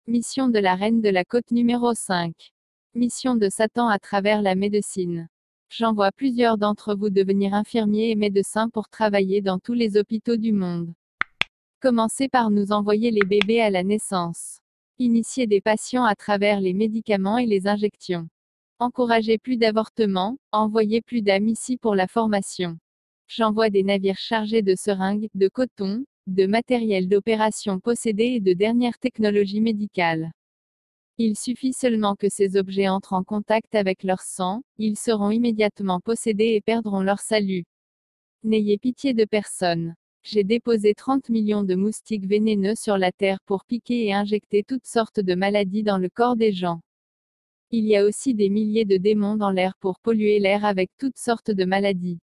Mission de la reine de la côte numéro 5. Mission de Satan à travers la médecine. J'envoie plusieurs d'entre vous devenir infirmiers et médecins pour travailler dans tous les hôpitaux du monde. Commencez par nous envoyer les bébés à la naissance. Initiez des patients à travers les médicaments et les injections. Encouragez plus d'avortements, envoyez plus d'âmes ici pour la formation. J'envoie des navires chargés de seringues, de coton, de matériel d'opération possédé et de dernières technologies médicales. Il suffit seulement que ces objets entrent en contact avec leur sang, ils seront immédiatement possédés et perdront leur salut. N'ayez pitié de personne. J'ai déposé 30 millions de moustiques vénéneux sur la terre pour piquer et injecter toutes sortes de maladies dans le corps des gens. Il y a aussi des milliers de démons dans l'air pour polluer l'air avec toutes sortes de maladies.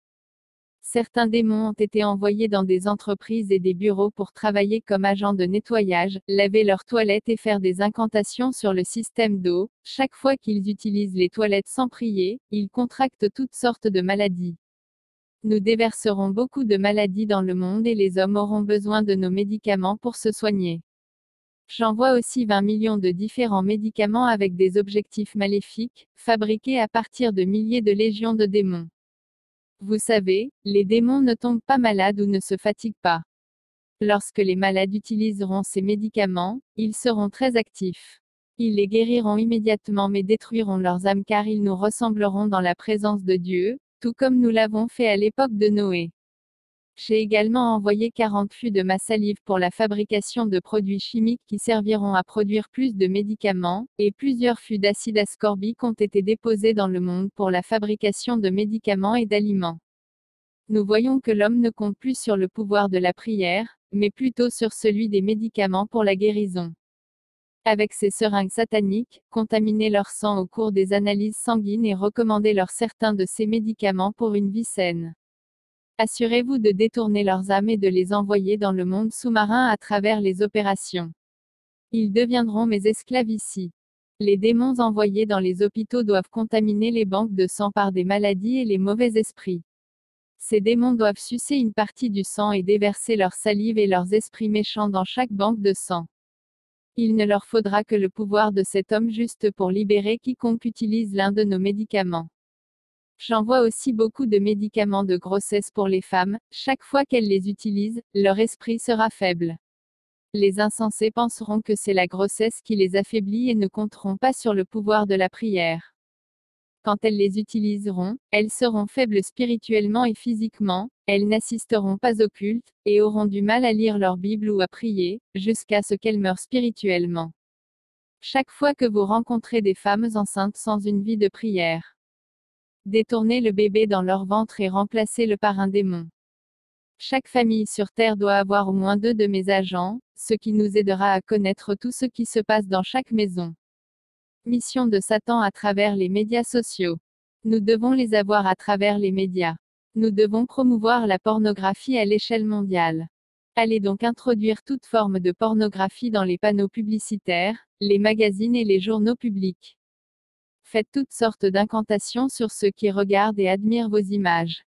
Certains démons ont été envoyés dans des entreprises et des bureaux pour travailler comme agents de nettoyage, laver leurs toilettes et faire des incantations sur le système d'eau. Chaque fois qu'ils utilisent les toilettes sans prier, ils contractent toutes sortes de maladies. Nous déverserons beaucoup de maladies dans le monde et les hommes auront besoin de nos médicaments pour se soigner. J'envoie aussi 20 millions de différents médicaments avec des objectifs maléfiques, fabriqués à partir de milliers de légions de démons. Vous savez, les démons ne tombent pas malades ou ne se fatiguent pas. Lorsque les malades utiliseront ces médicaments, ils seront très actifs. Ils les guériront immédiatement mais détruiront leurs âmes car ils nous ressembleront dans la présence de Dieu, tout comme nous l'avons fait à l'époque de Noé. J'ai également envoyé 40 fûts de ma salive pour la fabrication de produits chimiques qui serviront à produire plus de médicaments, et plusieurs fûts d'acide ascorbique ont été déposés dans le monde pour la fabrication de médicaments et d'aliments. Nous voyons que l'homme ne compte plus sur le pouvoir de la prière, mais plutôt sur celui des médicaments pour la guérison. Avec ces seringues sataniques, contaminez leur sang au cours des analyses sanguines et recommandez-leur certains de ces médicaments pour une vie saine. Assurez-vous de détourner leurs âmes et de les envoyer dans le monde sous-marin à travers les opérations. Ils deviendront mes esclaves ici. Les démons envoyés dans les hôpitaux doivent contaminer les banques de sang par des maladies et les mauvais esprits. Ces démons doivent sucer une partie du sang et déverser leur salive et leurs esprits méchants dans chaque banque de sang. Il ne leur faudra que le pouvoir de cet homme juste pour libérer quiconque utilise l'un de nos médicaments. J'envoie aussi beaucoup de médicaments de grossesse pour les femmes, chaque fois qu'elles les utilisent, leur esprit sera faible. Les insensés penseront que c'est la grossesse qui les affaiblit et ne compteront pas sur le pouvoir de la prière. Quand elles les utiliseront, elles seront faibles spirituellement et physiquement, elles n'assisteront pas au culte, et auront du mal à lire leur Bible ou à prier, jusqu'à ce qu'elles meurent spirituellement. Chaque fois que vous rencontrez des femmes enceintes sans une vie de prière, détournez le bébé dans leur ventre et remplacez-le par un démon. Chaque famille sur Terre doit avoir au moins 2 de mes agents, ce qui nous aidera à connaître tout ce qui se passe dans chaque maison. Mission de Satan à travers les médias sociaux. Nous devons les avoir à travers les médias. Nous devons promouvoir la pornographie à l'échelle mondiale. Allez donc introduire toute forme de pornographie dans les panneaux publicitaires, les magazines et les journaux publics. Faites toutes sortes d'incantations sur ceux qui regardent et admirent vos images.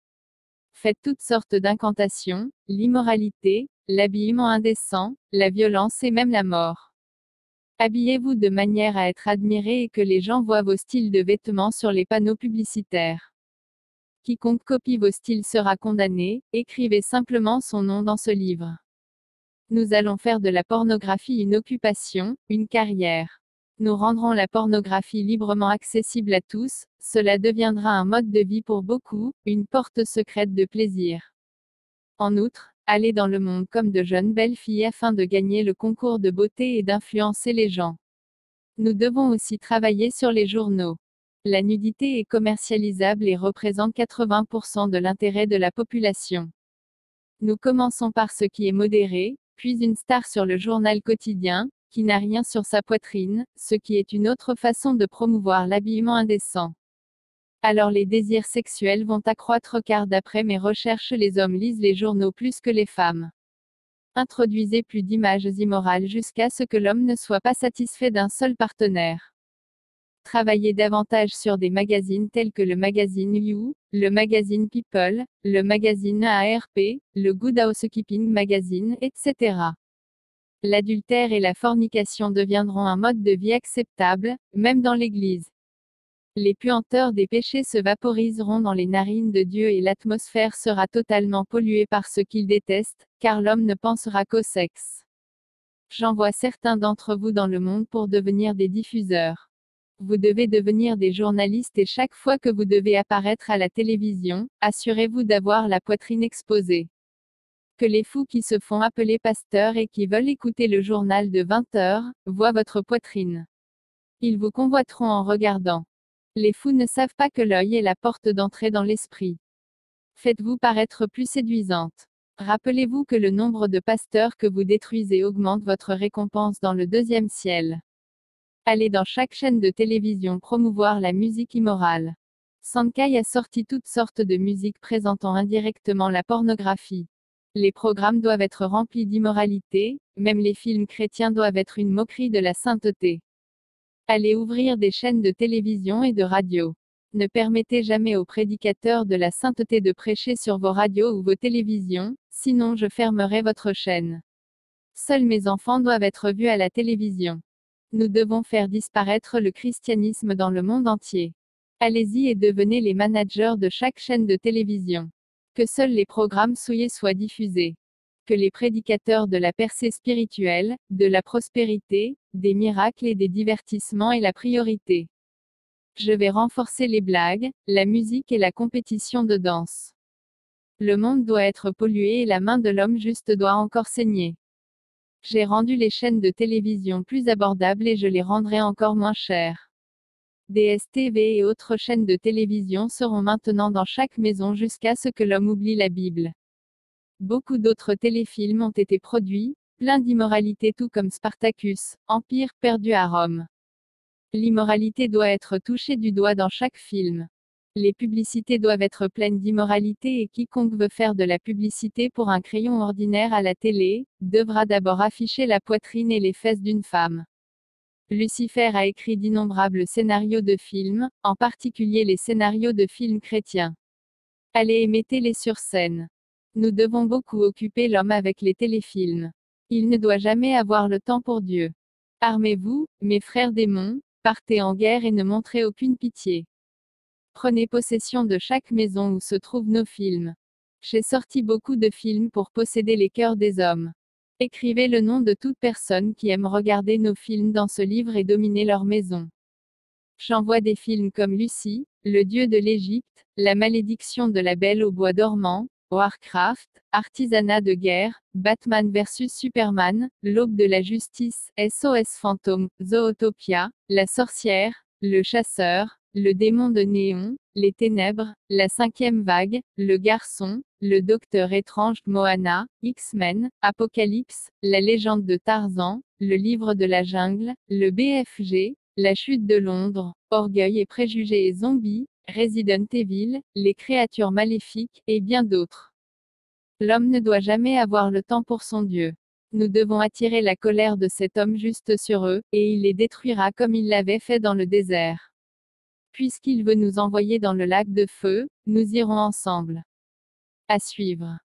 Faites toutes sortes d'incantations, l'immoralité, l'habillement indécent, la violence et même la mort. Habillez-vous de manière à être admiré et que les gens voient vos styles de vêtements sur les panneaux publicitaires. Quiconque copie vos styles sera condamné, écrivez simplement son nom dans ce livre. Nous allons faire de la pornographie une occupation, une carrière. Nous rendrons la pornographie librement accessible à tous, cela deviendra un mode de vie pour beaucoup, une porte secrète de plaisir. En outre, allez dans le monde comme de jeunes belles filles afin de gagner le concours de beauté et d'influencer les gens. Nous devons aussi travailler sur les journaux. La nudité est commercialisable et représente 80% de l'intérêt de la population. Nous commençons par ce qui est modéré, puis une star sur le journal quotidien, qui n'a rien sur sa poitrine, ce qui est une autre façon de promouvoir l'habillement indécent. Alors les désirs sexuels vont accroître car d'après mes recherches les hommes lisent les journaux plus que les femmes. Introduisez plus d'images immorales jusqu'à ce que l'homme ne soit pas satisfait d'un seul partenaire. Travaillez davantage sur des magazines tels que le magazine You, le magazine People, le magazine AARP, le Good Housekeeping Magazine, etc. L'adultère et la fornication deviendront un mode de vie acceptable, même dans l'Église. Les puanteurs des péchés se vaporiseront dans les narines de Dieu et l'atmosphère sera totalement polluée par ce qu'il déteste, car l'homme ne pensera qu'au sexe. J'envoie certains d'entre vous dans le monde pour devenir des diffuseurs. Vous devez devenir des journalistes et chaque fois que vous devez apparaître à la télévision, assurez-vous d'avoir la poitrine exposée. Que les fous qui se font appeler pasteurs et qui veulent écouter le journal de 20 heures, voient votre poitrine. Ils vous convoiteront en regardant. Les fous ne savent pas que l'œil est la porte d'entrée dans l'esprit. Faites-vous paraître plus séduisante. Rappelez-vous que le nombre de pasteurs que vous détruisez augmente votre récompense dans le deuxième ciel. Allez dans chaque chaîne de télévision promouvoir la musique immorale. Sankai a sorti toutes sortes de musiques présentant indirectement la pornographie. Les programmes doivent être remplis d'immoralité, même les films chrétiens doivent être une moquerie de la sainteté. Allez ouvrir des chaînes de télévision et de radio. Ne permettez jamais aux prédicateurs de la sainteté de prêcher sur vos radios ou vos télévisions, sinon je fermerai votre chaîne. Seuls mes enfants doivent être vus à la télévision. Nous devons faire disparaître le christianisme dans le monde entier. Allez-y et devenez les managers de chaque chaîne de télévision. Que seuls les programmes souillés soient diffusés. Que les prédicateurs de la percée spirituelle, de la prospérité, des miracles et des divertissements aient la priorité. Je vais renforcer les blagues, la musique et la compétition de danse. Le monde doit être pollué et la main de l'homme juste doit encore saigner. J'ai rendu les chaînes de télévision plus abordables et je les rendrai encore moins chères. DSTV et autres chaînes de télévision seront maintenant dans chaque maison jusqu'à ce que l'homme oublie la Bible. Beaucoup d'autres téléfilms ont été produits, pleins d'immoralité tout comme Spartacus, Empire perdu à Rome. L'immoralité doit être touchée du doigt dans chaque film. Les publicités doivent être pleines d'immoralité et quiconque veut faire de la publicité pour un crayon ordinaire à la télé, devra d'abord afficher la poitrine et les fesses d'une femme. Lucifer a écrit d'innombrables scénarios de films, en particulier les scénarios de films chrétiens. Allez et mettez-les sur scène. Nous devons beaucoup occuper l'homme avec les téléfilms. Il ne doit jamais avoir le temps pour Dieu. Armez-vous, mes frères démons, partez en guerre et ne montrez aucune pitié. Prenez possession de chaque maison où se trouvent nos films. J'ai sorti beaucoup de films pour posséder les cœurs des hommes. Écrivez le nom de toute personne qui aime regarder nos films dans ce livre et dominer leur maison. J'envoie des films comme Lucie, le dieu de l'Égypte, La malédiction de la Belle au bois dormant, Warcraft, Artisanat de guerre, Batman vs Superman, L'Aube de la justice, SOS Fantôme, Zootopia, La sorcière, Le chasseur, Le démon de néon, Les ténèbres, La cinquième vague, Le garçon, Le docteur étrange, Moana, X-Men, Apocalypse, La légende de Tarzan, Le livre de la jungle, Le BFG, La chute de Londres, Orgueil et préjugés et zombies, Resident Evil, Les créatures maléfiques, et bien d'autres. L'homme ne doit jamais avoir le temps pour son Dieu. Nous devons attirer la colère de cet homme juste sur eux, et il les détruira comme il l'avait fait dans le désert. Puisqu'il veut nous envoyer dans le lac de feu, nous irons ensemble. À suivre.